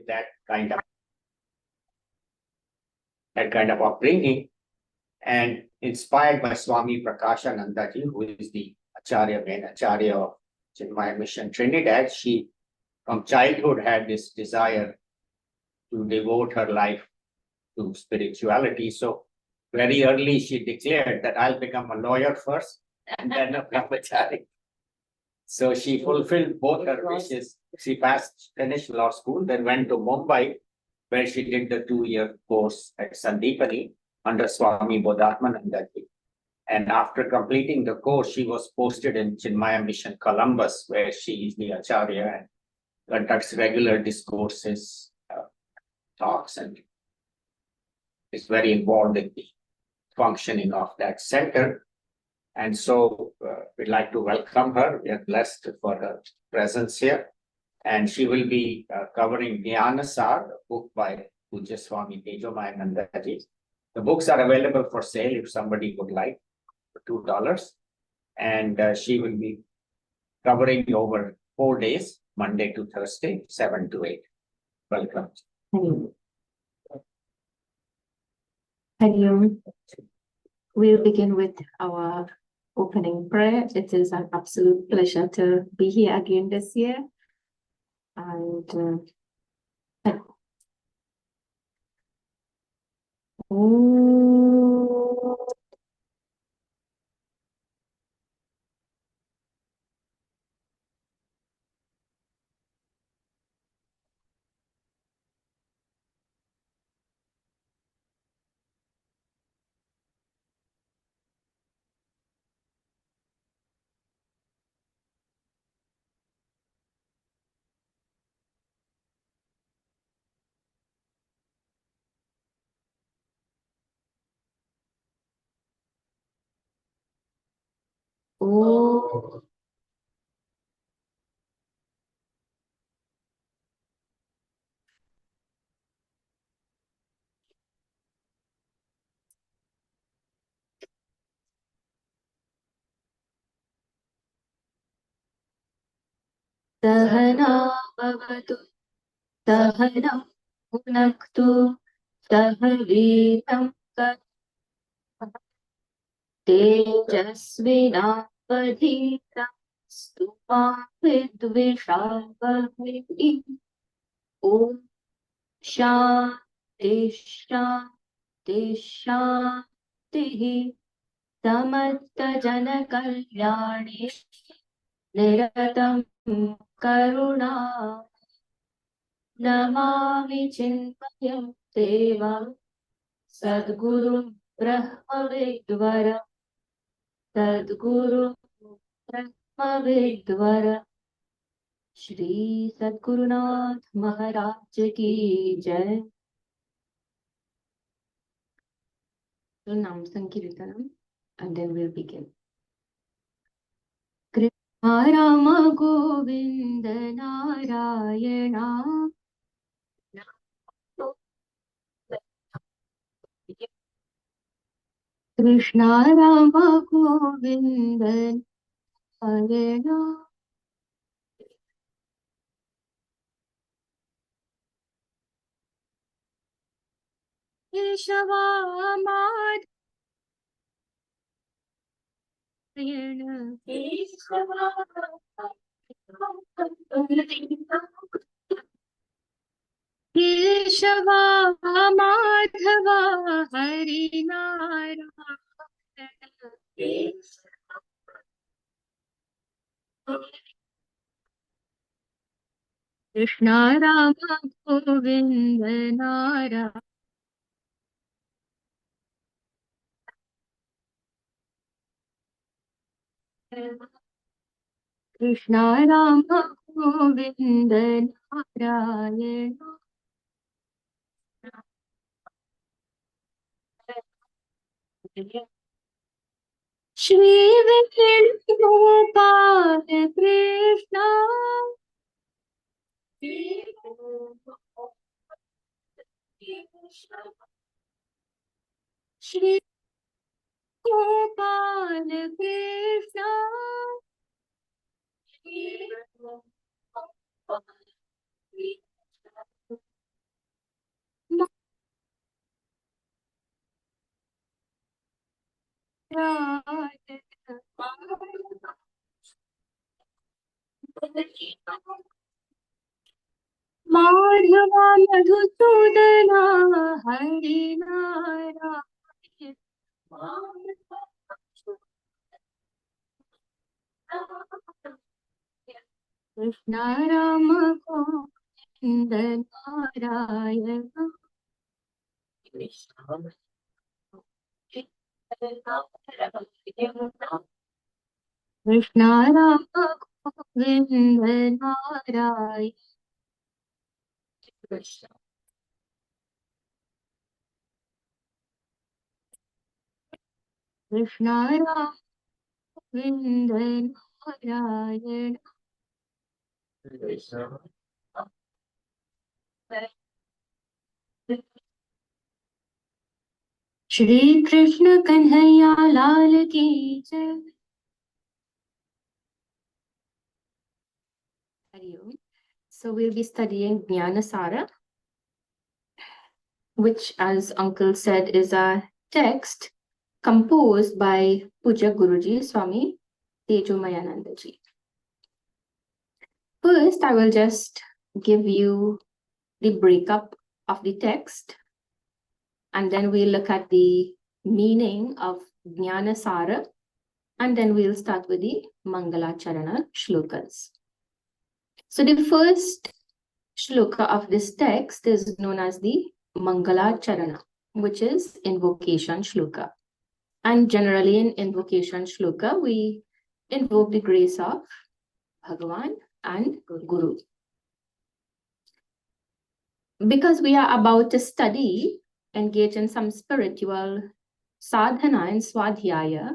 that kind of upbringing, and inspired by Swami Prakashanandaji, who is the main Acharya of Chinmaya Mission Trinidad. She, from childhood, had this desire to devote her life to spirituality. So very early, she declared that I'll become a lawyer first and then a brahmachari. So she fulfilled both her wishes. She finished law school, then went to Mumbai, where she did the 2-year course at Sandipani under Swami Bodhatmanandaji. And after completing the course, she was posted in Chinmaya Mission Columbus, where she is the Acharya and conducts regular discourses, talks, and is very involved in the functioning of that center. And so we'd like to welcome her. We are blessed for her presence here. And she will be covering Jnanasara, a book by Pujya Swami Tejomayanandaji. The books are available for sale if somebody would like, for $2. And she will be covering over 4 days, Monday to Thursday, 7 to 8. Welcome. Hari Om. We'll begin with our opening prayer. It is an absolute pleasure to be here again this year. And Sahana Bhavatu Sahana Bhunaktu Sahavitam Tejasvinavadhitam Stuma Vidvishavahiti Om Shanti Shanti Shanti Samasta Jana Kalyani Niratam Karuna Namami Chinmayam Devam Sadguru Brahmavidvara Sadguru Brahmavidvara Shri Sadgurunath Maharaj Ki Jai. So Nam Sankirtanam, and then we'll begin. Rama Govinda Narayana Krishna Rama Govinda Narayana Keshava Madhyana Keshava Madhava Hari Narayana Krishna Rama Govinda Narayana Krishna Rama Govinda Narayana Shri Venugopal Krishna Shri Gopal Krishna Madhava Madhusudana Hari Narayan Krishna Rama Govinda Narayana Krishna Rama Govinda Narayana Krishna Rama Govinda Narayana Shri Krishna Kanhaiya Lal Ki Jai. Hari Om. So we'll be studying Jnanasara, which, as Uncle said, is a text composed by Puja Guruji Swami Tejomayanandaji. First, I will just give you the breakup of the text, and then we'll look at the meaning of Jnanasara, and then we'll start with the Mangalacharana shlokas. So the first shloka of this text is known as the Mangalacharana, which is invocation shloka. And generally in invocation shloka, we invoke the grace of Bhagavan and Guru. Because we are about to study, engage in some spiritual sadhana and swadhyaya,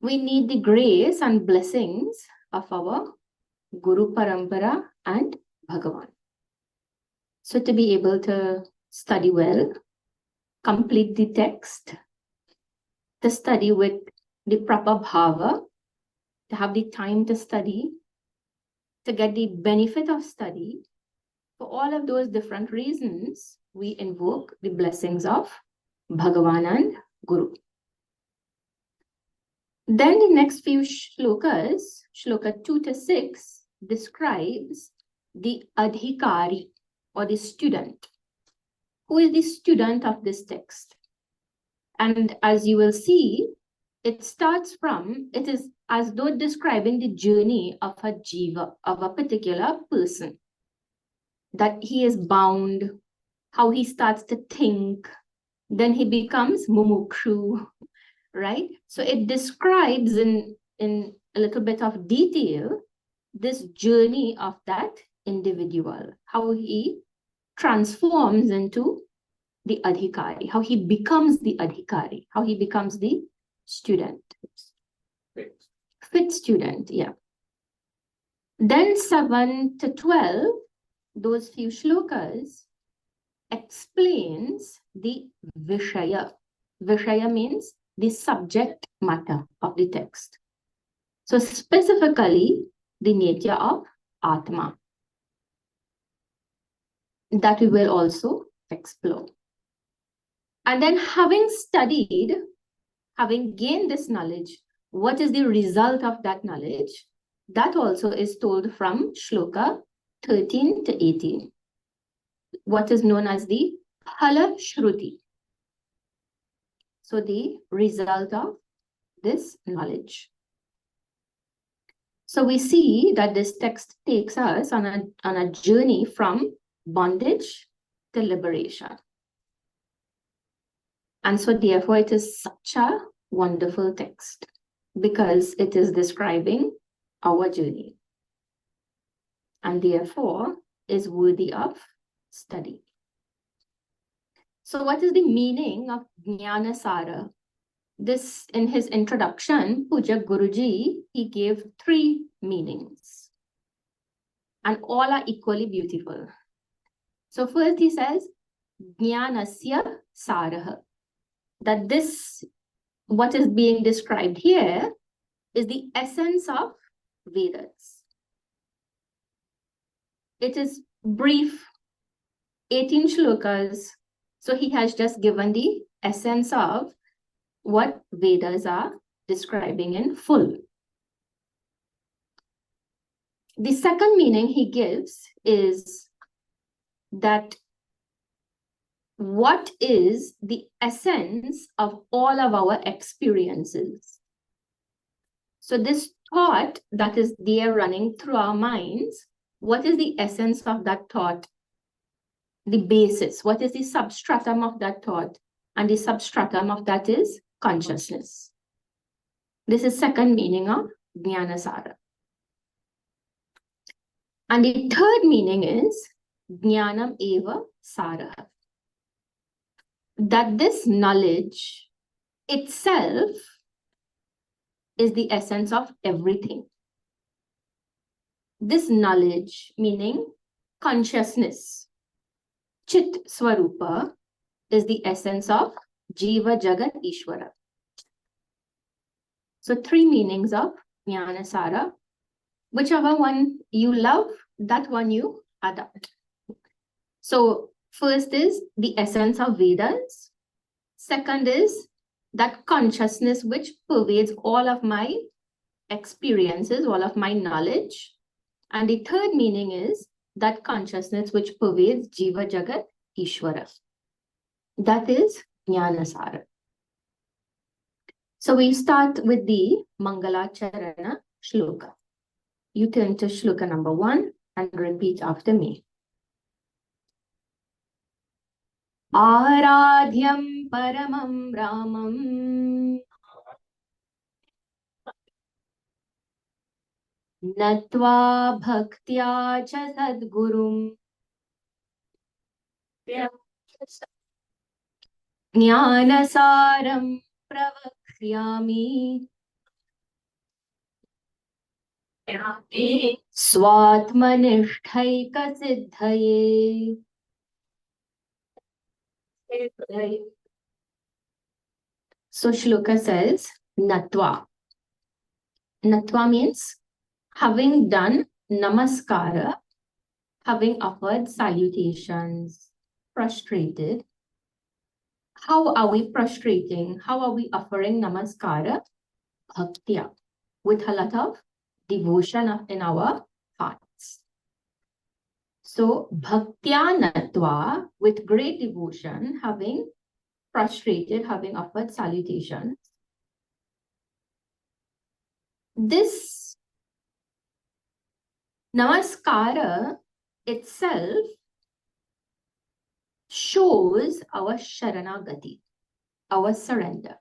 we need the grace and blessings of our Guru Parampara and Bhagavan. So to be able to study well, complete the text, to study with the proper bhava, to have the time to study, to get the benefit of study, for all of those different reasons, we invoke the blessings of Bhagavan and Guru. Then the next few shlokas, shloka 2 to 6, describes the adhikari or the student. Who is the student of this text? And as you will see, it starts from, it is as though describing the journey of a jiva, of a particular person, that he is bound, how he starts to think, then he becomes mumukshu, right? So it describes in a little bit of detail this journey of that individual, how he transforms into the adhikari, how he becomes the adhikari, how he becomes the student. Fit student, yeah. Then 7 to 12, those few shlokas, explains the Vishaya. Vishaya means the subject matter of the text. So specifically, the nature of Atma. That we will also explore. And then having studied, having gained this knowledge, what is the result of that knowledge? That also is told from shloka 13 to 18. What is known as the Phala Shruti. So the result of this knowledge. So we see that this text takes us on a journey from bondage to liberation. And so therefore it is such a wonderful text because it is describing our journey and therefore is worthy of study. So what is the meaning of Jnanasara? This, in his introduction, Puja Guruji, he gave 3 meanings. And all are equally beautiful. So first he says, Jnanasya Saraha. That this, what is being described here, is the essence of Vedas. It is brief, 18 shlokas. So he has just given the essence of what Vedas are describing in full. The second meaning he gives is that what is the essence of all of our experiences? So this thought that is there running through our minds, what is the essence of that thought? The basis, what is the substratum of that thought? And the substratum of that is consciousness. This is second meaning of Jnanasara. And the third meaning is Jnanam eva saraha. That this knowledge itself is the essence of everything. This knowledge, meaning consciousness, Chit Swarupa, is the essence of Jiva Jagat Ishvara. So three meanings of Jnanasara. Whichever one you love, that one you adopt. So first is the essence of Vedas. Second is that consciousness which pervades all of my experiences, all of my knowledge. And the third meaning is that consciousness which pervades Jiva Jagat Ishvara. That is Jnanasara. So we'll start with the Mangalacharana Shloka. You turn to Shloka number 1 and repeat after me. Aradhyam paramam ramam natva bhaktya cha sadgurum Jnanasaram pravakhyami Swatmanishtaika siddhaye. So Shloka says, Natva. Natva means having done namaskara, having offered salutations, prostrated. How are we prostrating? How are we offering namaskara? Bhaktya, with a lot of devotion in our hearts. So Bhaktya Natva, with great devotion, having prostrated, having offered salutations. This namaskara itself shows our sharanagati, our surrender.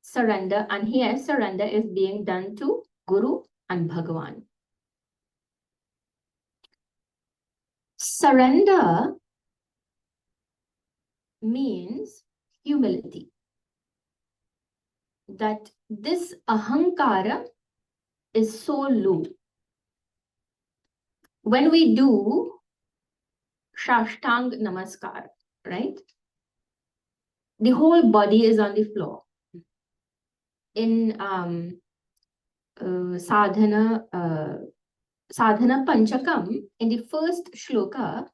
Surrender, and here surrender is being done to Guru and Bhagavan. Surrender means humility. That this ahankara is so low. When we do Shashtang Namaskar, right? The whole body is on the floor. In sadhana Panchakam, in the first shloka,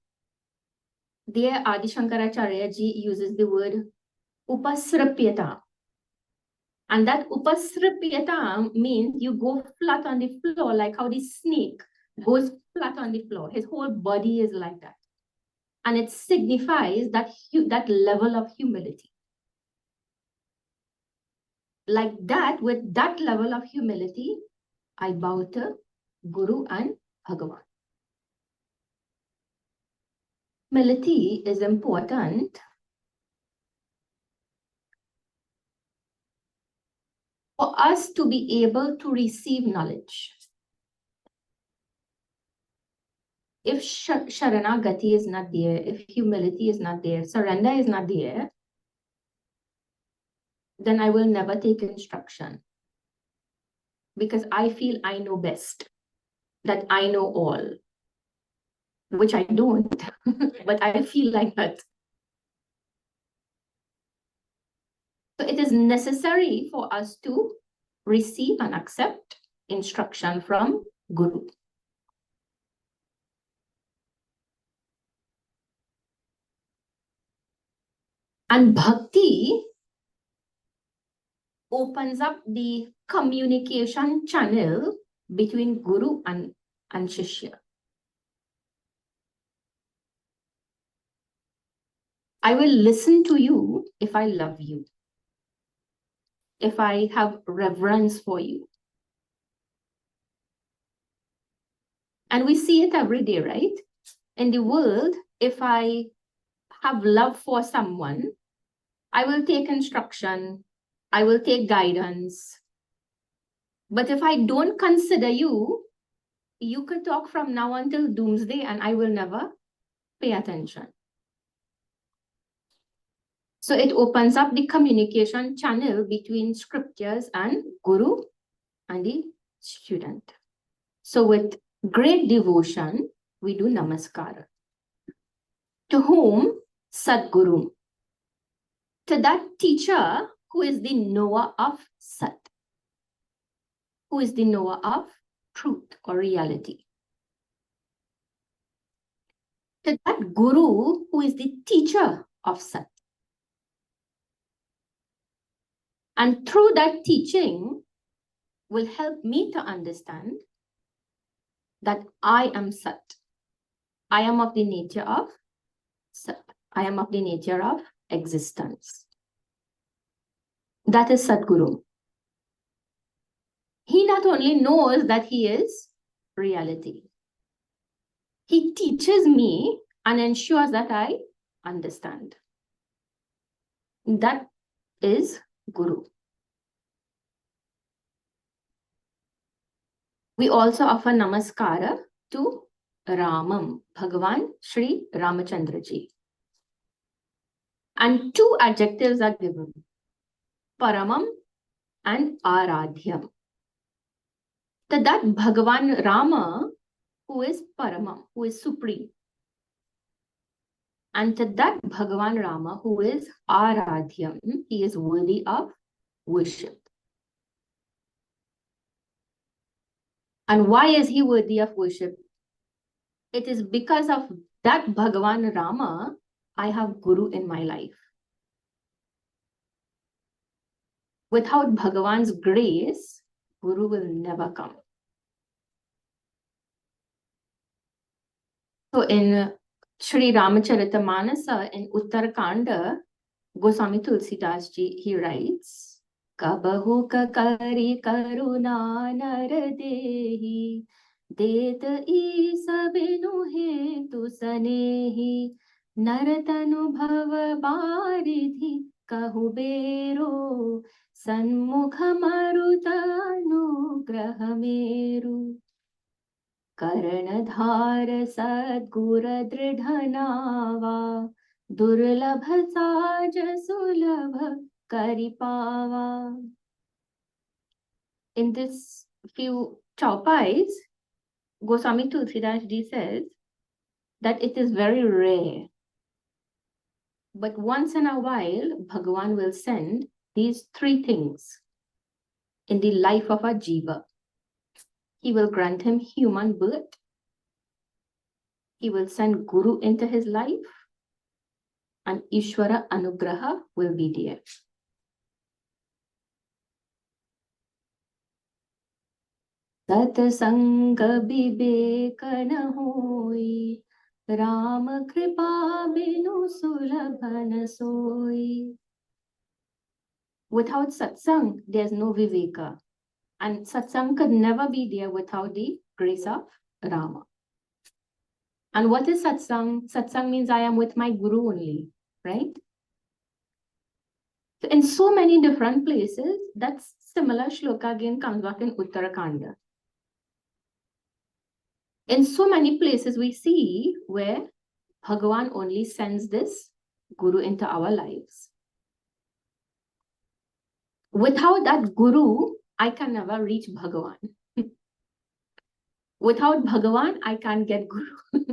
there Adi Shankaracharya ji uses the word upasrapyata. And that upasrapyata means you go flat on the floor, like how the snake goes flat on the floor. His whole body is like that. And it signifies that level of humility. Like that, with that level of humility, I bow to Guru and Bhagavan. Humility is important for us to be able to receive knowledge. If Sharanagati is not there, if humility is not there, surrender is not there, then I will never take instruction. Because I feel I know best, that I know all, which I don't, but I feel like that. So it is necessary for us to receive and accept instruction from Guru. And bhakti opens up the communication channel between Guru and Shishya. I will listen to you if I love you, if I have reverence for you. And we see it every day, right? In the world, if I have love for someone, I will take instruction, I will take guidance. But if I don't consider you, you could talk from now until doomsday and I will never pay attention. So it opens up the communication channel between scriptures and Guru and the student. So with great devotion, we do Namaskara. To whom? Sadguru. To that teacher who is the knower of Sat, who is the knower of truth or reality. To that Guru who is the teacher of Sat. And through that teaching will help me to understand that I am Sat. I am of the nature of Sat. I am of the nature of existence. That is Sadguru. He not only knows that he is reality, he teaches me and ensures that I understand. That is Guru. We also offer Namaskara to Ramam, Bhagavan Sri Ramachandra Ji. And two adjectives are given, Paramam and Aradhyam. So that Bhagavan Rama, who is Paramam, who is supreme. And to that Bhagavan Rama, who is Aradhyam, he is worthy of worship. And why is he worthy of worship? It is because of that Bhagavan Rama, I have Guru in my life. Without Bhagavan's grace, Guru will never come. So in Sri Ramacharitamanasa in Uttarakanda, Goswami Tulsidas Ji, he writes, Kabahu kakari karuna naradehi, det isa binu he tu sanehi, naratanu bhava baridhi kahu bero, sanmukha marutanu grahameru. Karanadhara sadgura dridhanava, durlabha saja sulabha karipava. In this few chaupais, Goswami Tulsidas Ji says that it is very rare, but once in a while, Bhagavan will send these three things in the life of a jiva. He will grant him human birth. He will send Guru into his life. And Ishvara Anugraha will be there. Satsanga bibekana hoi, Rama kripa binu sulabhana soi. Without satsang, there's no viveka. And satsang could never be there without the grace of Rama. And what is satsang? Satsang means I am with my Guru only, right? So in so many different places, that similar shloka again comes back in Uttarakanda. In so many places we see where Bhagavan only sends this Guru into our lives. Without that Guru, I can never reach Bhagavan. Without Bhagavan, I can't get Guru.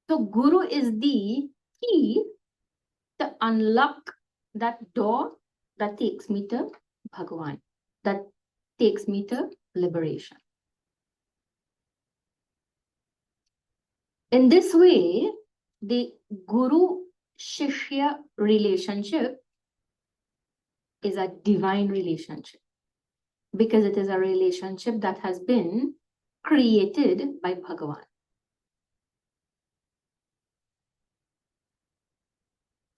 So Guru is the key to unlock that door that takes me to Bhagavan, that takes me to liberation. In this way, the Guru-Shishya relationship is a divine relationship because it is a relationship that has been created by Bhagavan.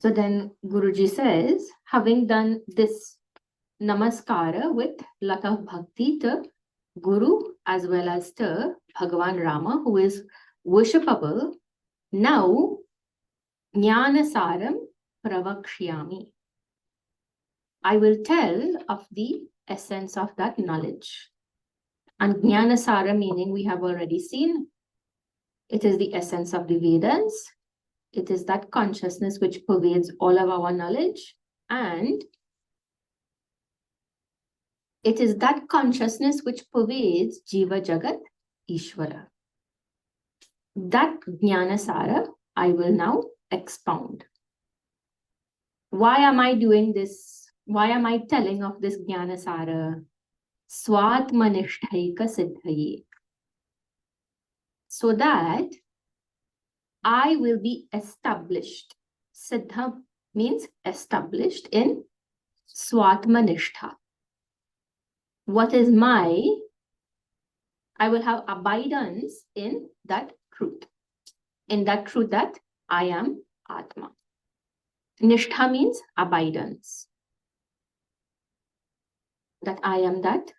So then Guruji says, having done this namaskara with lot of bhakti to Guru as well as to Bhagavan Rama, who is worshipable, now Jnanasaram Pravakshyami. I will tell of the essence of that knowledge. And Jnanasara meaning we have already seen. It is the essence of the Vedas. It is that consciousness which pervades all of our knowledge. And it is that consciousness which pervades Jiva Jagat Ishvara. That Jnanasara I will now expound. Why am I doing this? Why am I telling of this Jnanasara? Swatmanishtaika siddhaye. So that I will be established. Siddha means established in Swatmanishtha. What is my? I will have abidance in that truth. In that truth that I am Atma. Nishtha means abidance. That I am that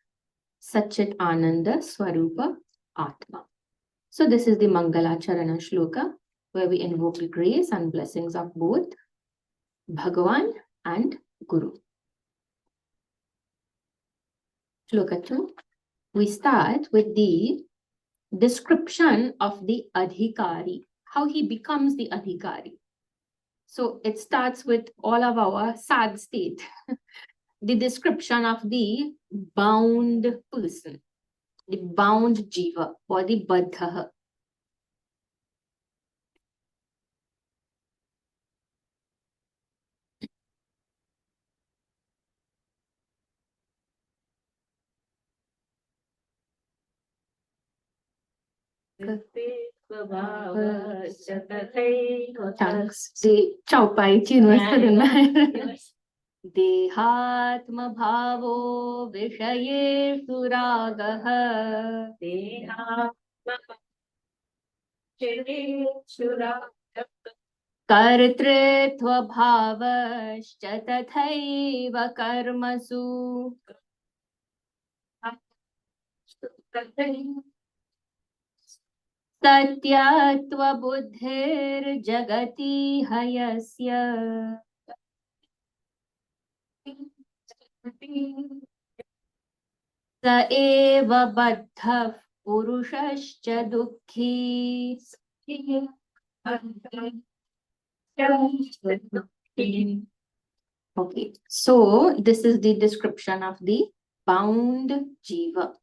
Satchit Ananda Swarupa Atma. So this is the Mangalacharana Shloka, where we invoke the grace and blessings of both Bhagavan and Guru. Shloka 2. We start with the description of the Adhikari, how he becomes the Adhikari. So it starts with all of our sad state, the description of the bound person, the bound jiva or the baddha. Thanks. The Chaupai Dehatma bhavo vishaye suragah. Kartritva bhavascha tathaiva karmasu. Satyatva buddhir jagati hayasya. Sa eva baddha purushascha dukhi. Okay, so this is the description of the bound jiva.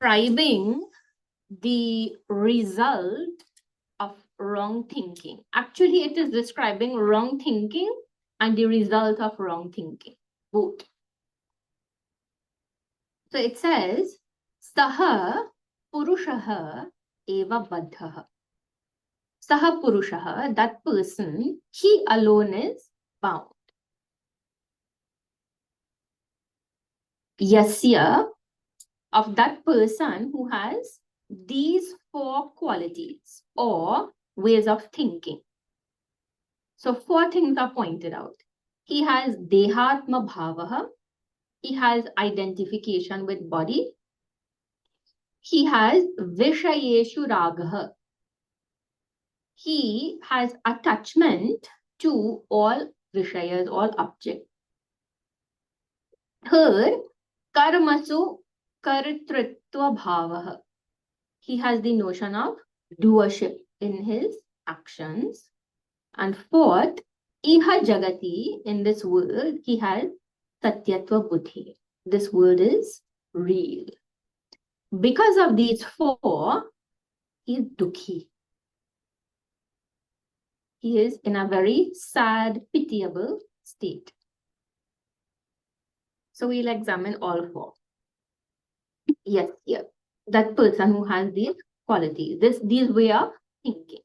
Describing the result of wrong thinking. Actually, it is describing wrong thinking and the result of wrong thinking, both. So it says, Saha Purushaha Eva Baddhaha. Saha Purushaha, that person, he alone is bound. Yasya, of that person who has these four qualities or ways of thinking. So four things are pointed out. He has Dehatma Bhavaha. He has identification with body. He has Vishayeshu Ragaha. He has attachment to all Vishayas, all objects. Third, Karmasu Kartritva Bhavaha. He has the notion of doership in his actions. And fourth, Iha Jagati, in this world, he has Satyatva Buddhi. This world is real. Because of these four, he is dukhi. He is in a very sad, pitiable state. So we'll examine all four. Yes, yeah. That person who has these qualities, these way of thinking.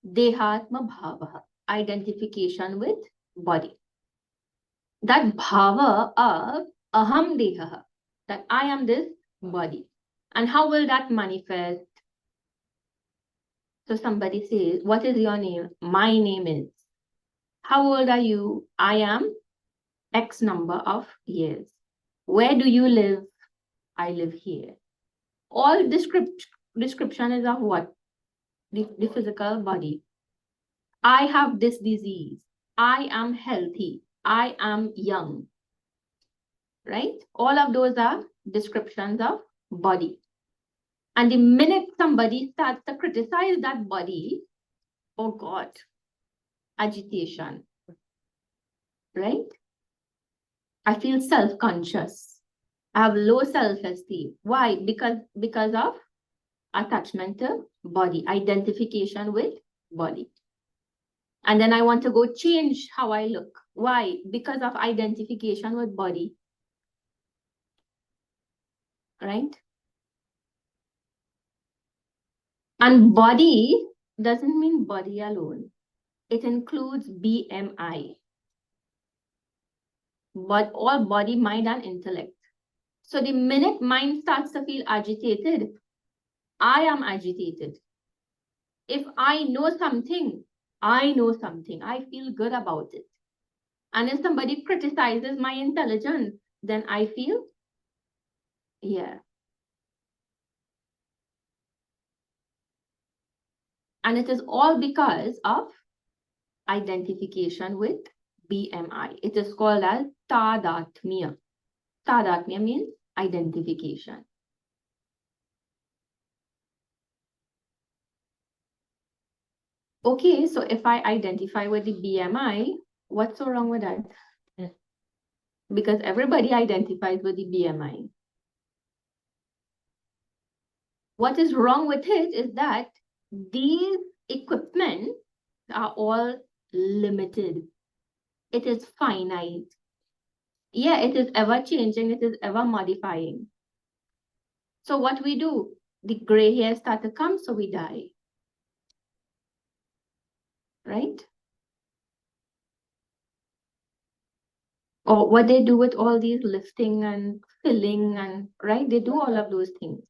Dehatma bhava, identification with body. That bhava of aham deha, that I am this body. And how will that manifest? So somebody says, what is your name? My name is. How old are you? I am X number of years. Where do you live? I live here. All description is of what? The physical body. I have this disease. I am healthy. I am young. Right? All of those are descriptions of body. And the minute somebody starts to criticize that body, oh God, agitation. Right? I feel self-conscious. I have low self-esteem. Why? Because of attachment to body, identification with body. And then I want to go change how I look. Why? Because of identification with body. Right? And body doesn't mean body alone. It includes BMI. But all body, mind, and intellect. So the minute mind starts to feel agitated, I am agitated. If I know something, I know something. I feel good about it. And if somebody criticizes my intelligence, then I feel, yeah. And it is all because of identification with BMI. It is called as tadatmya. Tadatmya means identification. Okay, so if I identify with the BMI, what's so wrong with that? Because everybody identifies with the BMI. What is wrong with it is that these equipment are all limited. It is finite. Yeah, it is ever changing, it is ever modifying. So what we do, the gray hair start to come, so we die. Right? Or what they do with all these lifting and filling and, right? They do all of those things.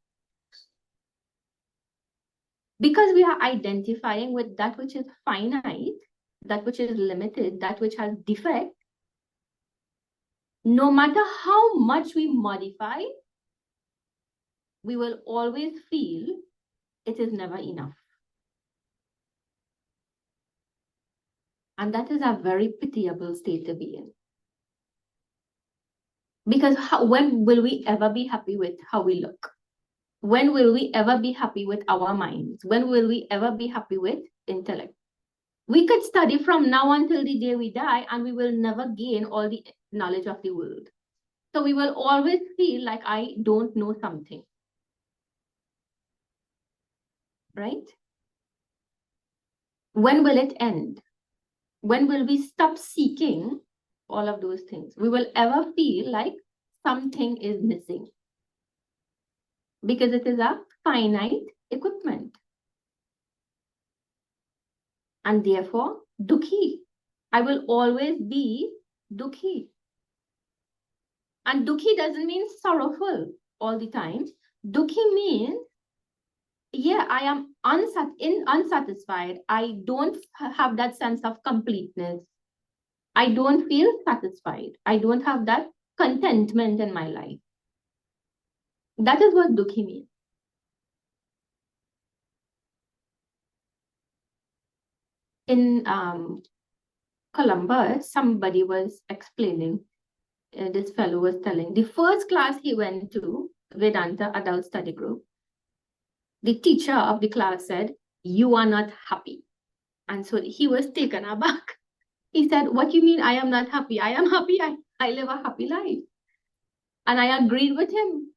Because we are identifying with that which is finite, that which is limited, that which has defect, no matter how much we modify, we will always feel it is never enough. And that is a very pitiable state to be in. Because when will we ever be happy with how we look? When will we ever be happy with our minds? When will we ever be happy with intellect? We could study from now until the day we die, and we will never gain all the knowledge of the world. So we will always feel like I don't know something. Right? When will it end? When will we stop seeking all of those things? We will ever feel like something is missing. Because it is a finite equipment. And therefore, dukhi. I will always be dukhi. And dukhi doesn't mean sorrowful all the time. Dukhi means, yeah, I am unsatisfied. I don't have that sense of completeness. I don't feel satisfied. I don't have that contentment in my life. That is what dukhi means. In Columbus, somebody was explaining, this fellow was telling, the first class he went to, Vedanta Adult Study Group, the teacher of the class said, "You are not happy." And so he was taken aback. He said, "What do you mean I am not happy? I am happy. I live a happy life." And I agreed with him.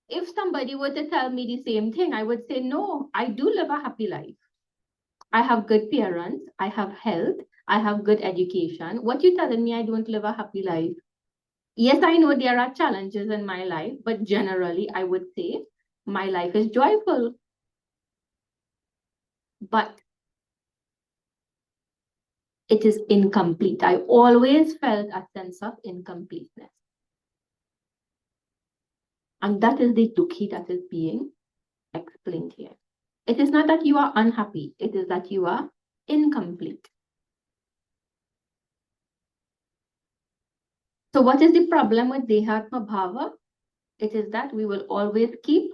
If somebody were to tell me the same thing, I would say, no, I do live a happy life. I have good parents. I have health. I have good education. What you telling me I don't live a happy life? Yes, I know there are challenges in my life, but generally I would say my life is joyful. But it is incomplete. I always felt a sense of incompleteness. And that is the dukhi that is being explained here. It is not that you are unhappy, it is that you are incomplete. So what is the problem with Dehatma Bhava? It is that we will always keep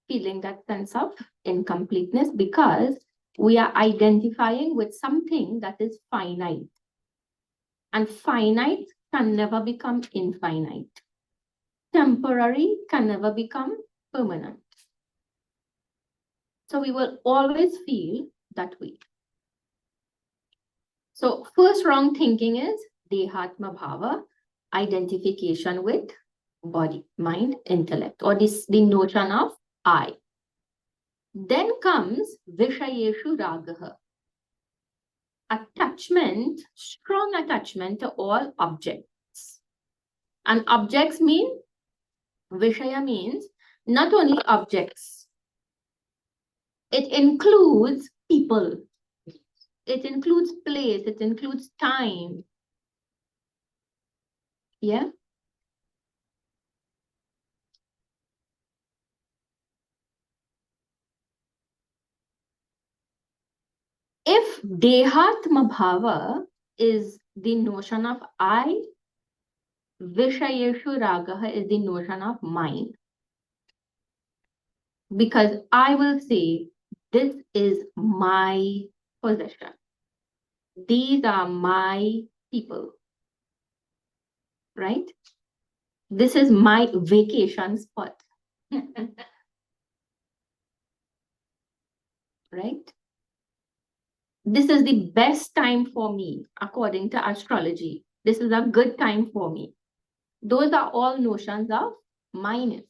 feeling that sense of incompleteness because we are identifying with something that is finite. And finite can never become infinite. Temporary can never become permanent. So we will always feel that way. So first wrong thinking is Dehatma Bhava, identification with body, mind, intellect, or the notion of I. Then comes Vishayeshu Ragaha, attachment, strong attachment to all objects. And objects mean, Vishaya means not only objects, it includes people, it includes place, it includes time. Yeah. If Dehatma Bhava is the notion of I, Vishayeshu Ragaha is the notion of mind. Because I will say, this is my possession. These are my people. Right? This is my vacation spot. Right? This is the best time for me, according to astrology. This is a good time for me. Those are all notions of mine.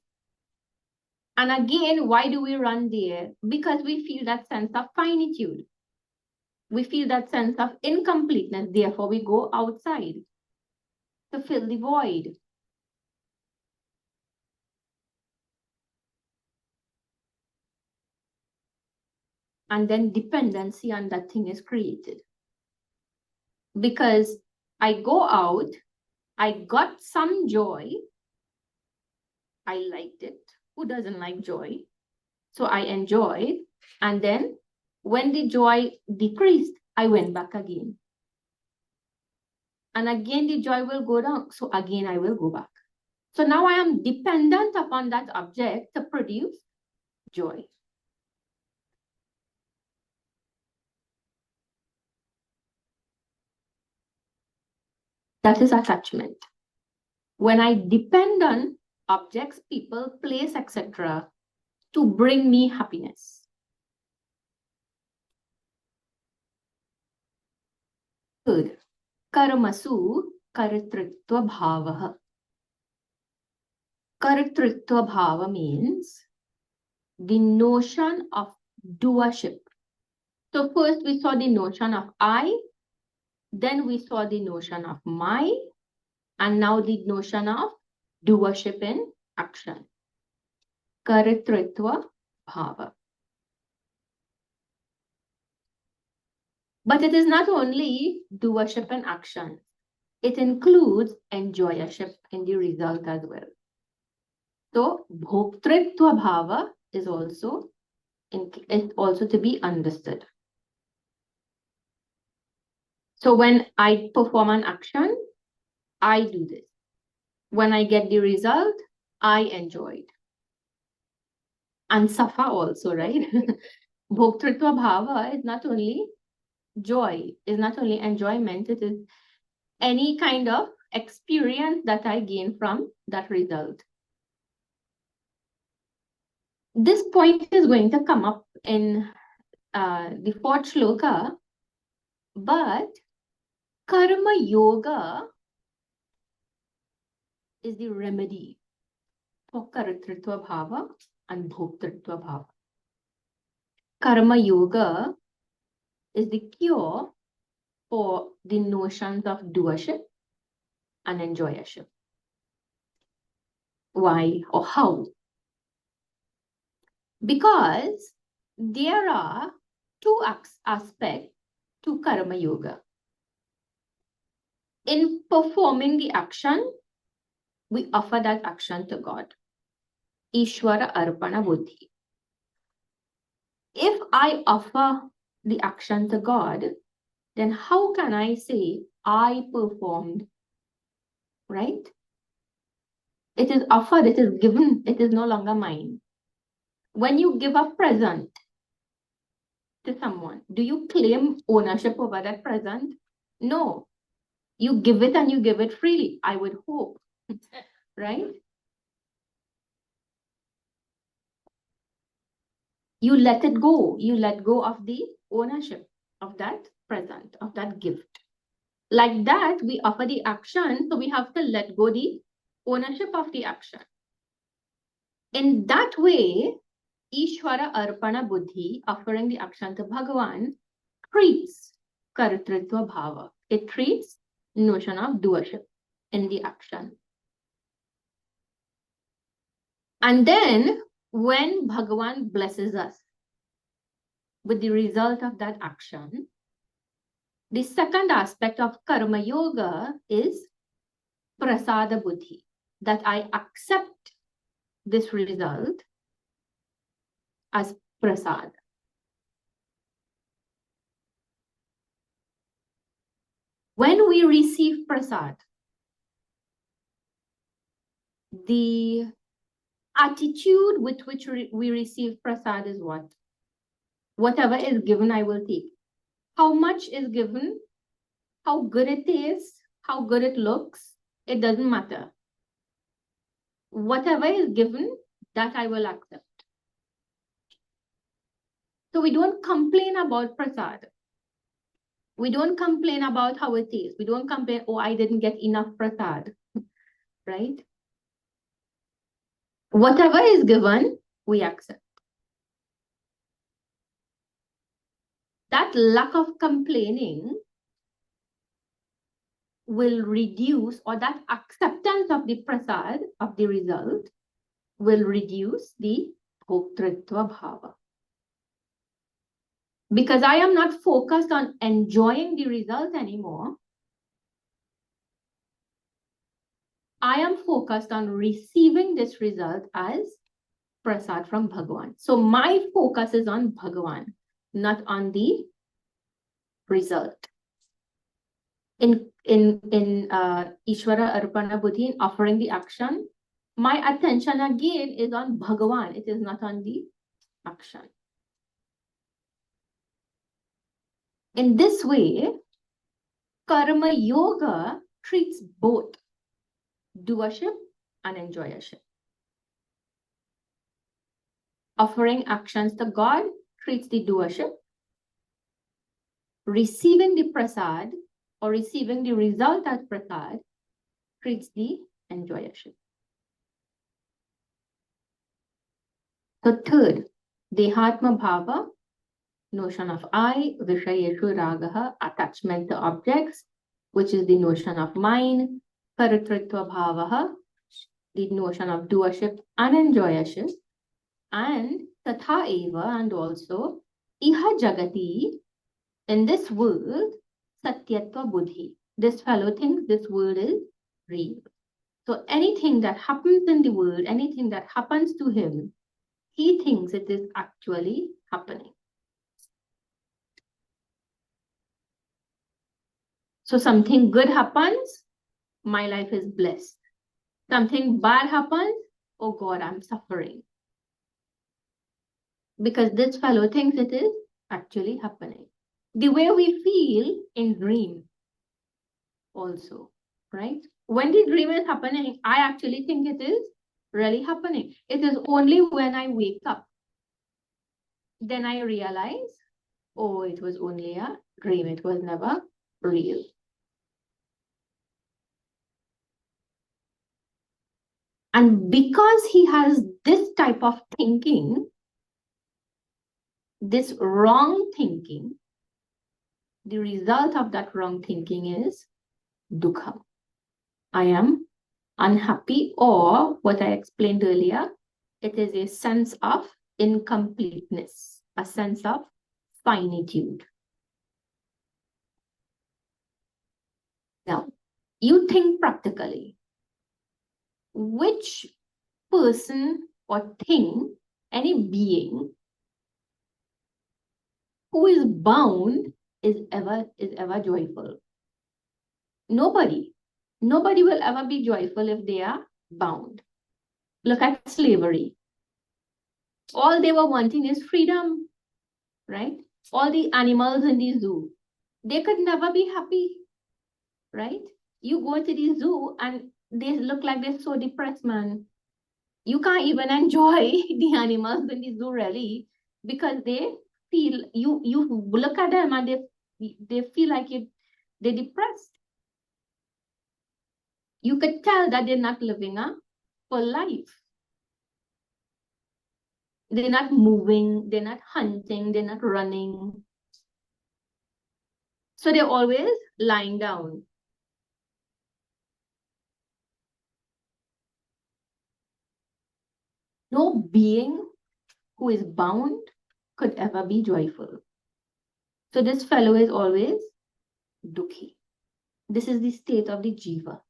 And again, why do we run there? Because we feel that sense of finitude. We feel that sense of incompleteness. Therefore, we go outside to fill the void. And then dependency on that thing is created. Because I go out, I got some joy, I liked it. Who doesn't like joy? So I enjoyed. And then when the joy decreased, I went back again. And again, the joy will go down. So again, I will go back. So now I am dependent upon that object to produce joy. That is attachment. When I depend on objects, people, place, etc., to bring me happiness. Third, karmasu karitritva bhavaha. Karitritva bhava means the notion of doership. So first we saw the notion of I, then we saw the notion of my, and now the notion of doership in action. Karitritva bhava. But it is not only doership and action. It includes enjoyership in the result as well. So bhoktritva bhava is also to be understood. So when I perform an action, I do this. When I get the result, I enjoy it. And safa also, right? Bhoktritva bhava is not only joy, is not only enjoyment, it is any kind of experience that I gain from that result. This point is going to come up in the fourth shloka, but karma yoga is the remedy for karitritva bhava and bhoktritva bhava. Karma yoga is the cure for the notions of doership and enjoyership. Why or how? Because there are two aspects to karma yoga. In performing the action, we offer that action to God. Ishvara Arpana Buddhi. If I offer the action to God, then how can I say I performed? Right? It is offered, it is given, it is no longer mine. When you give a present to someone, do you claim ownership over that present? No. You give it and you give it freely, I would hope. Right? You let it go. You let go of the ownership of that present, of that gift. Like that, we offer the action, so we have to let go the ownership of the action. In that way, Ishvara Arpana Buddhi, offering the action to Bhagavan, treats Kartritva Bhava. It treats notion of doership in the action. And then, when Bhagavan blesses us with the result of that action, the second aspect of Karma Yoga is Prasada Buddhi, that I accept this result as prasad. When we receive prasad, the attitude with which we receive prasad is what? Whatever is given, I will take. How much is given, how good it tastes, how good it looks, it doesn't matter. Whatever is given, that I will accept. So we don't complain about prasad. We don't complain about how it tastes. We don't complain, oh, I didn't get enough prasad, right? Whatever is given, we accept. That lack of complaining will reduce, or that acceptance of the prasad, of the result, will reduce the bhoktritva bhava. Because I am not focused on enjoying the result anymore. I am focused on receiving this result as prasad from Bhagavan. So my focus is on Bhagavan, not on the result. In Ishvara Arpana Buddhi, in offering the action, my attention again is on Bhagavan. It is not on the action. In this way, Karma Yoga treats both doership and enjoyership. Offering actions to God treats the doership. Receiving the prasad or receiving the result as prasad treats the enjoyership. So third, Dehatma Bhava, notion of I, Vishayeshu Ragaha, attachment to objects, which is the notion of mind, Paritritva Bhavaha, the notion of doership and enjoyership, and Tatha Eva, and also Iha Jagati, in this world, Satyatva Buddhi. This fellow thinks this world is real. So anything that happens in the world, anything that happens to him, he thinks it is actually happening. So something good happens, my life is blessed. Something bad happens, oh God, I'm suffering. Because this fellow thinks it is actually happening. The way we feel in dream also, right? When the dream is happening, I actually think it is really happening. It is only when I wake up, then I realize, oh, it was only a dream. It was never real. And because he has this type of thinking, this wrong thinking, the result of that wrong thinking is dukkha. I am unhappy, or what I explained earlier, it is a sense of incompleteness, a sense of finitude. Now, You think practically. Which person or thing, any being who is bound is ever joyful? Nobody. Nobody will ever be joyful if they are bound. Look at slavery. All they were wanting is freedom, right? All the animals in the zoo, they could never be happy, right? You go to the zoo and they look like they're so depressed, man. You can't even enjoy the animals in the zoo really, because they feel you look at them and they feel like they're depressed. You could tell that they're not living a full life. They're not moving, they're not hunting, they're not running. So they're always lying down. No being who is bound could ever be joyful. So this fellow is always dukhi. This is the state of the jiva.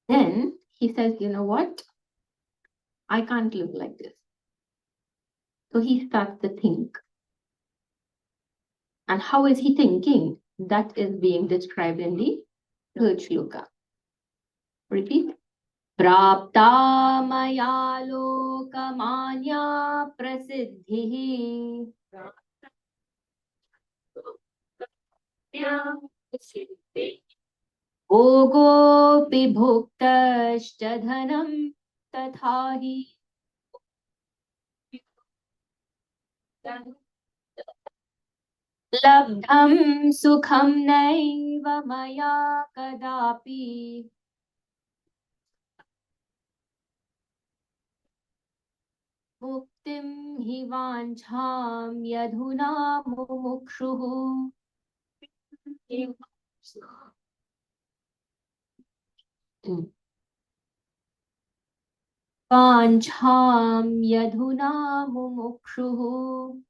Then he says, you know what? I can't live like this. So he starts to think. And how is he thinking? That is being described in the third shloka. Repeat. Prapta maya lokamanya prasiddhihi. Bhogopi bhuktascha dhanam tathahi. Labdham sukham naiva maya kadapi. Muktim hi vancham yadhuna mumukshuhu. Vancham yadhuna mumukshuhu.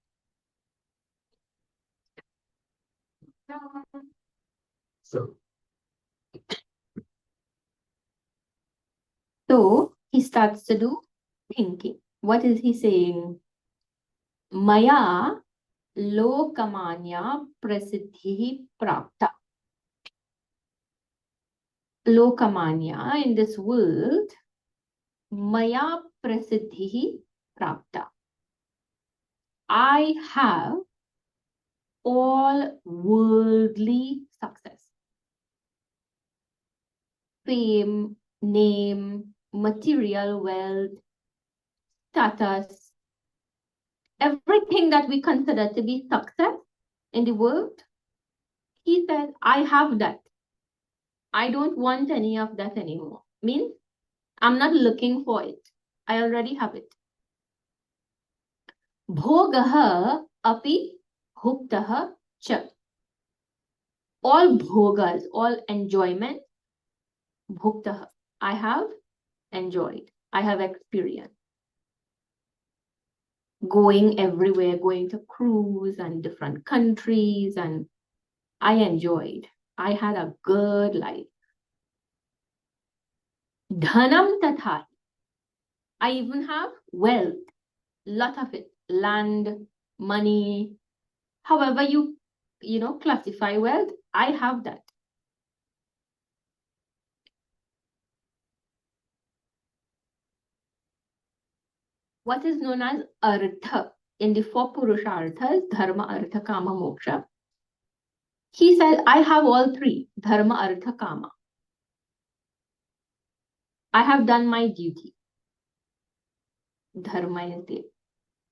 So he starts to do thinking. What is he saying? Maya lokamanya prasiddhi prapta. Lokamanya, in this world, maya prasiddhi prapta. I have all worldly success. Fame, name, material wealth, status, everything that we consider to be success in the world, he says, I have that. I don't want any of that anymore. Means I'm not looking for it. I already have it. Bhogaha api bhuktaha cha. All bhogas, all enjoyment, bhuktaha, I have enjoyed. I have experienced. Going everywhere, going to cruise and different countries, and I enjoyed. I had a good life. Dhanam tatha. I even have wealth, lot of it, land, money, however you classify wealth, I have that. What is known as artha in the four purusharthas, dharma, artha, kama, moksha. He says, I have all three, dharma, artha, kama. I have done my duty. Dharma is there.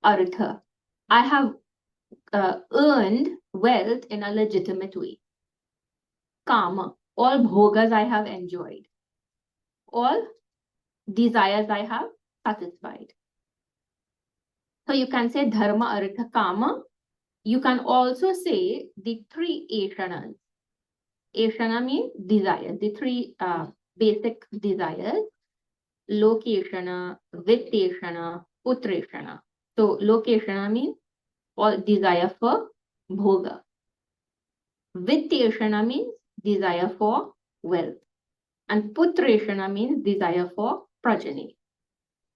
Artha. I have earned wealth in a legitimate way. Kama. All bhogas I have enjoyed. All desires I have satisfied. So you can say dharma, artha, kama. You can also say the three eshanas. Eshana means desires, the three basic desires. Lokeshana, vitteshana, putreshana. So lokeshana means all desire for bhoga. Vitteshana means desire for wealth. And Putreshana means desire for progeny.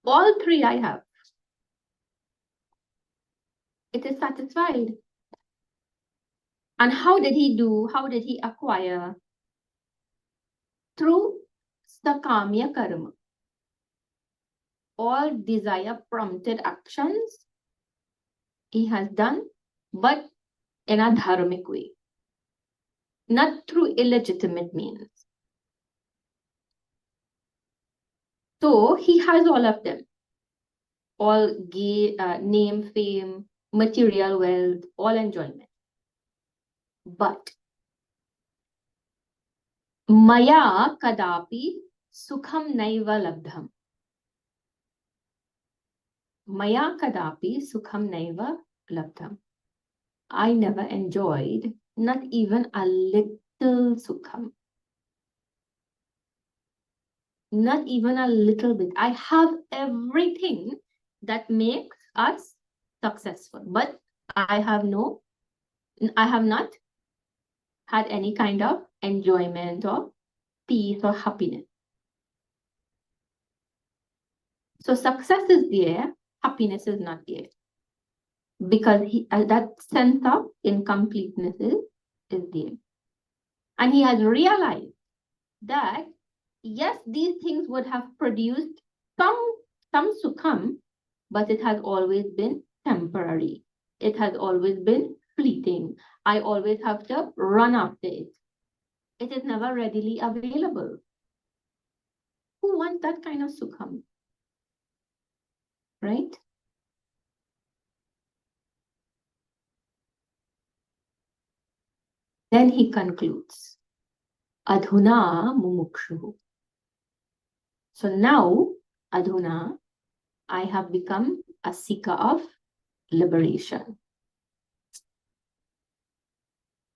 All three I have. It is satisfied. And how did he do? How did he acquire? Through Sakamya Karma. All desire prompted actions he has done, but in a dharmic way, not through illegitimate means. So he has all of them. All name, fame, material wealth, all enjoyment. But Maya kadapi sukham naiva labdham. Maya kadapi sukham naiva labdham. I never enjoyed not even a little sukham. Not even a little bit. I have everything that makes us successful, but I have not had any kind of enjoyment or peace or happiness. So success is there, happiness is not there. Because that sense of incompleteness is there. And he has realized that, yes, these things would have produced some sukham, but it has always been temporary. It has always been fleeting. I always have to run after it. It is never readily available. Who wants that kind of sukham? Right? Then he concludes, Adhuna mumukshu. So now, Adhuna, I have become a seeker of liberation.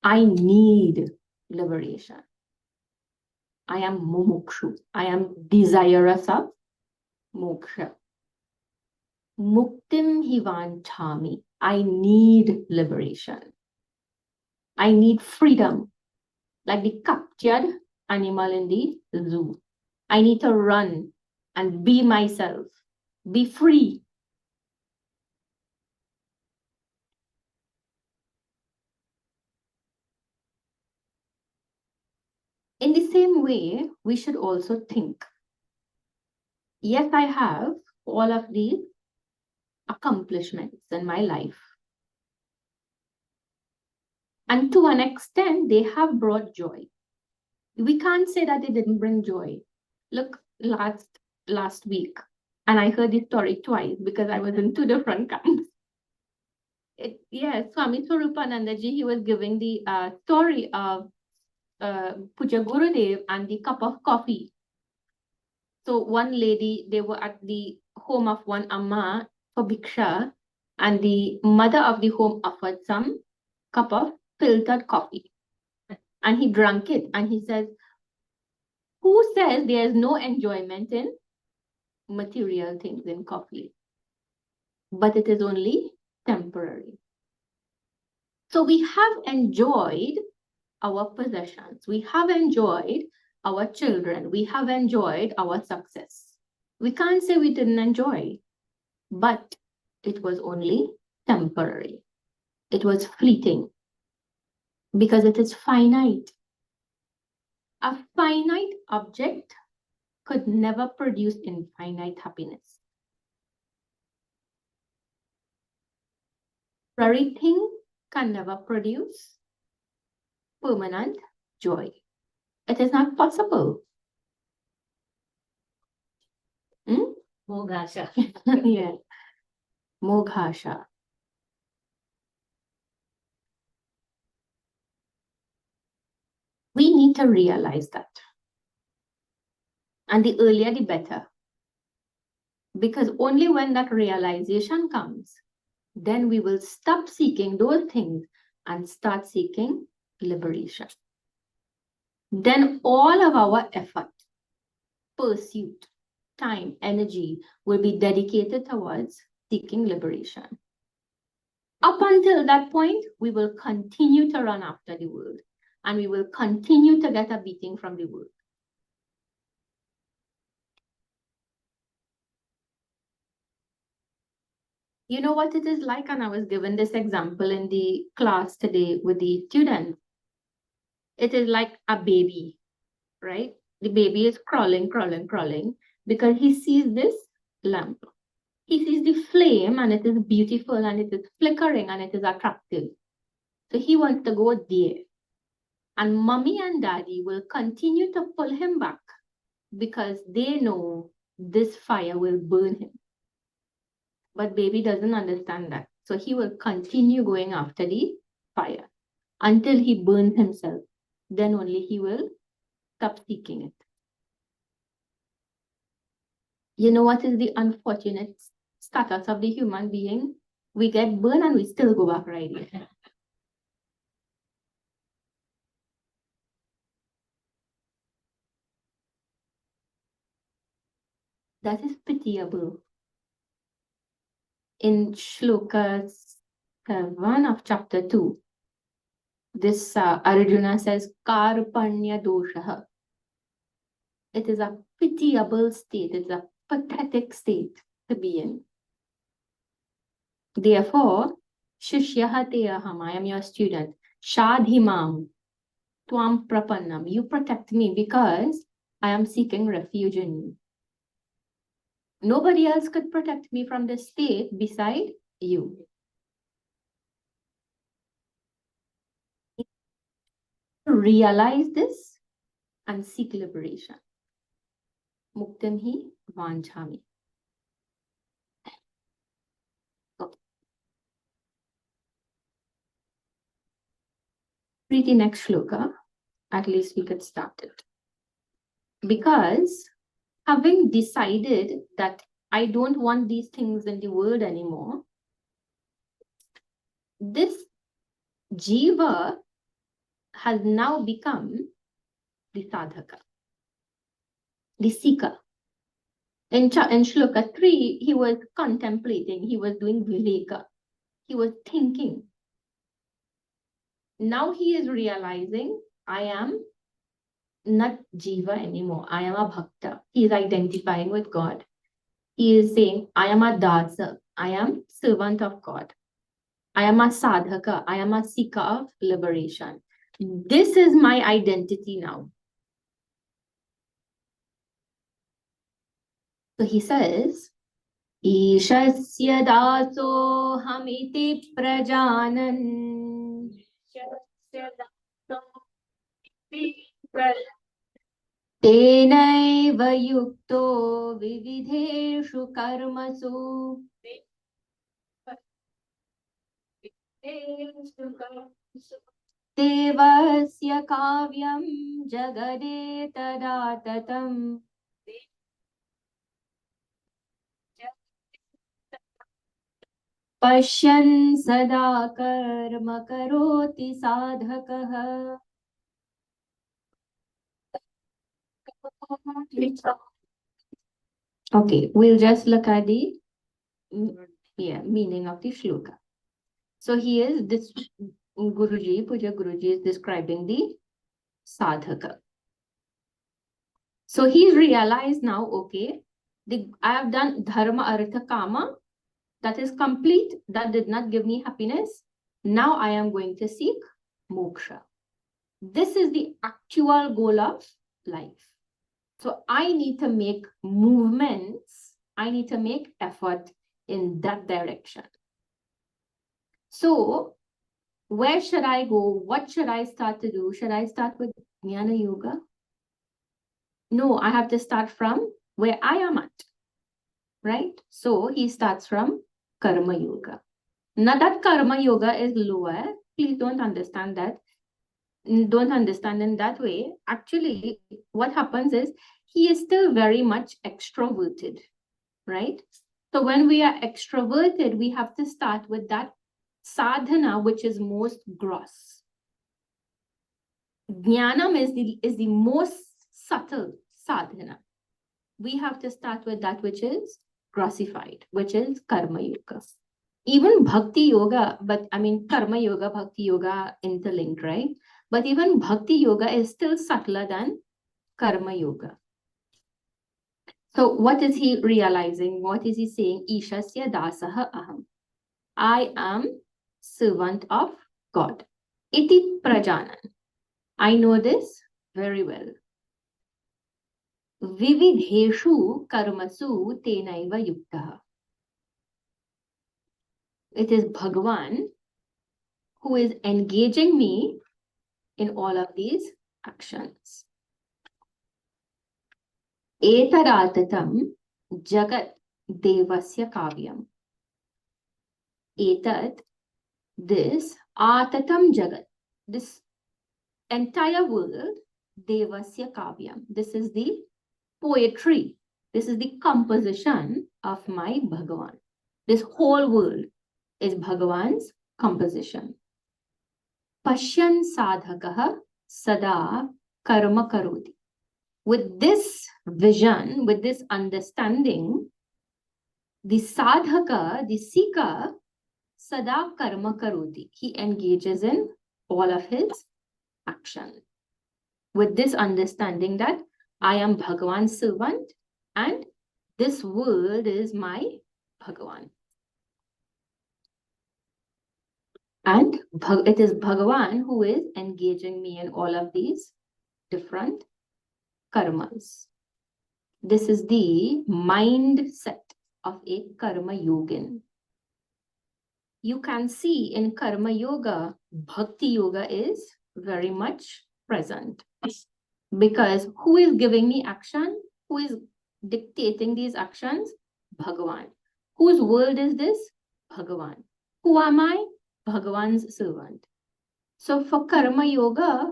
I need liberation. I am mumukshu. I am desirous of moksha. Muktim hivanchami. I need liberation. I need freedom, like the captured animal in the zoo. I need to run and be myself, be free. In the same way, we should also think, yes, I have all of these accomplishments in my life. And to an extent, they have brought joy. We can't say that they didn't bring joy. Look, last week, and I heard this story twice because I was in two different camps. Swami Swarupanandaji, he was giving the story of Puja Gurudev and the cup of coffee. So one lady, they were at the home of one Amma for Bhiksha, and the mother of the home offered some cup of filtered coffee. And he drank it, and he says, who says there is no enjoyment in material things in coffee? But it is only temporary. So we have enjoyed our possessions. We have enjoyed our children. We have enjoyed our success. We can't say we didn't enjoy, but it was only temporary. It was fleeting because it is finite. A finite object could never produce infinite happiness. Everything can never produce permanent joy. It is not possible. Moghasha. Yeah. Moghasha. We need to realize that. And the earlier, the better. Because only when that realization comes, then we will stop seeking those things and start seeking liberation. Then all of our effort, pursuit, time, energy will be dedicated towards seeking liberation. Up until that point, we will continue to run after the world. and we will continue to get a beating from the world. You know what it is like, and I was given this example in the class today with the students. It is like a baby, right? The baby is crawling, because he sees this lamp. He sees the flame and it is beautiful and it is flickering and it is attractive. So he wants to go there. And mommy and daddy will continue to pull him back because they know this fire will burn him. But baby doesn't understand that. So he will continue going after the fire until he burns himself. Then only he will stop seeking it. You know what is the unfortunate status of the human being? We get burned and we still go back right here. That is pitiable. In Shloka 7 of chapter 2, this Arjuna says, Karpanya doshaha. It is a pitiable state. It's a pathetic state to be in. Therefore, Shishyaha Tehaham, I am your student. Shadhimam, Twam Prapannam. You protect me because I am seeking refuge in you. Nobody else could protect me from this state beside you. Realize this and seek liberation. Muktam hi vanchami. Okay. Read the next shloka. At least we could start it. Because having decided that I don't want these things in the world anymore, this jiva has now become the sadhaka, the seeker. In Shloka 3, he was contemplating, he was doing viveka, he was thinking. Now he is realizing, I am not jiva anymore, I am a bhakta. He is identifying with God. He is saying, I am a dasa, I am servant of God. I am a sadhaka, I am a seeker of liberation. This is my identity now. So he says, Ishasya daso hamiti prajanan. Tenaiva yukto vividheshu karmasu. Devasya kavyam jagade tadatatam. Pashyan sada karma karoti sadhakah. Okay, we'll just look at the meaning of the shloka. So here this Guruji, Puja Guruji is describing the sadhaka. So he's realized now, okay, I have done dharma, artha, kama. That is complete. That did not give me happiness. Now I am going to seek moksha. This is the actual goal of life. So I need to make movements. I need to make effort in that direction. So where should I go? What should I start to do? Should I start with Jnana Yoga? No, I have to start from where I am at. Right? So he starts from Karma Yoga. Now that Karma Yoga is lower, please don't understand that. Don't understand in that way. Actually, what happens is he is still very much extroverted, right? So when we are extroverted, we have to start with that sadhana, which is most gross. Jnanam is the most subtle sadhana. We have to start with that which is grossified, which is Karma Yoga. Even Bhakti Yoga, but I mean Karma Yoga, Bhakti Yoga interlinked, right? But even bhakti yoga is still subtler than karma yoga. So what is he realizing? What is he saying? Ishasya dasaha aham. I am servant of God. Iti prajanan. I know this very well. Vividheshu karmasu tenaiva yuktaha. It is Bhagavan who is engaging me in all of these actions. Etaratatam jagat devasya kavyam. Etat, this, atatam jagat, this entire world, devasya kavyam. This is the poetry. This is the composition of my Bhagavan. This whole world is Bhagavan's composition. Pashyan sadhakaha sada karma karoti. With this vision, with this understanding, the sadhaka, the seeker, sada karma karoti. He engages in all of his action. With this understanding that I am Bhagavan's servant and this world is my Bhagavan. And it is Bhagavan who is engaging me in all of these different karmas. This is the mindset of a karma yogin. You can see in karma yoga, bhakti yoga is very much present. Because who is giving me action? Who is dictating these actions? Bhagavan. Whose world is this? Bhagavan. Who am I? Bhagavan's servant. So for karma yoga,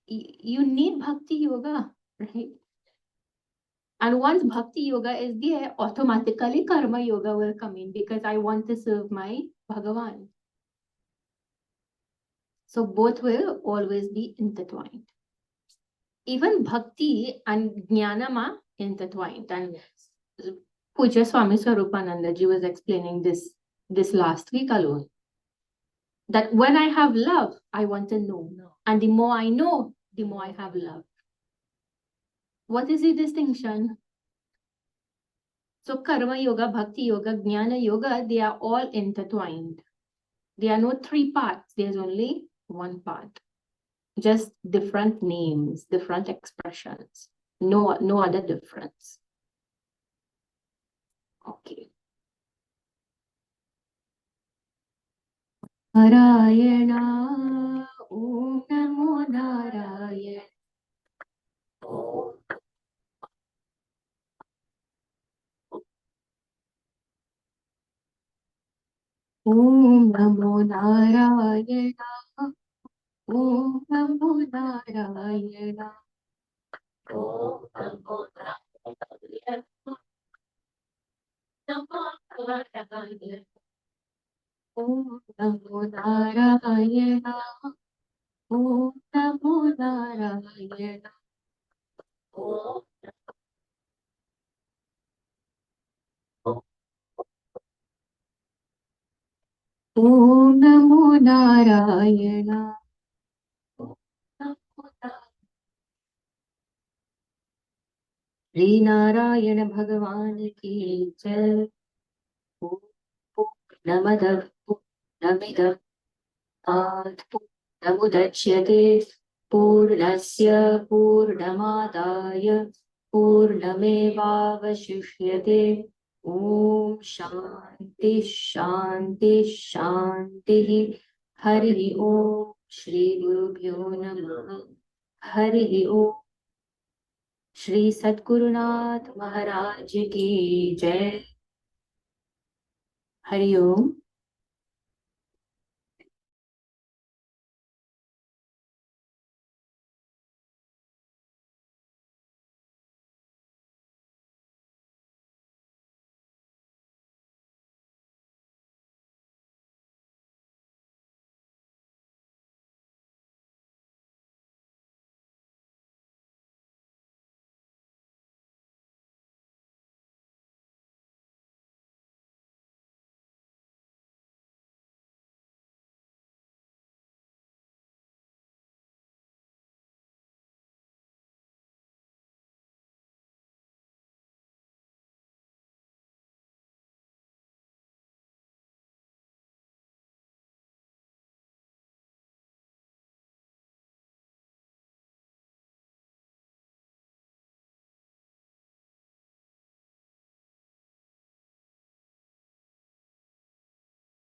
you need bhakti yoga, right? And once bhakti yoga is there, automatically karma yoga will come in because I want to serve my Bhagavan. So both will always be intertwined. Even bhakti and jnanama intertwined. And Puja Swami Swarupananda ji was explaining this last week alone. That when I have love, I want to know. And the more I know, the more I have love. What is the distinction? So karma yoga, bhakti yoga, jnana yoga, they are all intertwined. There are no three parts. There's only one part. Just different names, different expressions. No other difference. Okay. Narayana, Om Namo Narayana. Om Namo Narayana. Om Namo Narayana. Om Namo Narayana. Om Namo Narayana. Om Namo Narayana. Om Namo Narayana. Shri Narayana Bhagavan ki jai. Namada Namida Namudachyate Purnasya Purnamadaya Purnamevavashishyate. Om Shanti Shanti Shanti. Hari Om Shri Gurubhyo Namaha. Hari Om Shri Satgurunath Maharaj ki jai. Hari Om.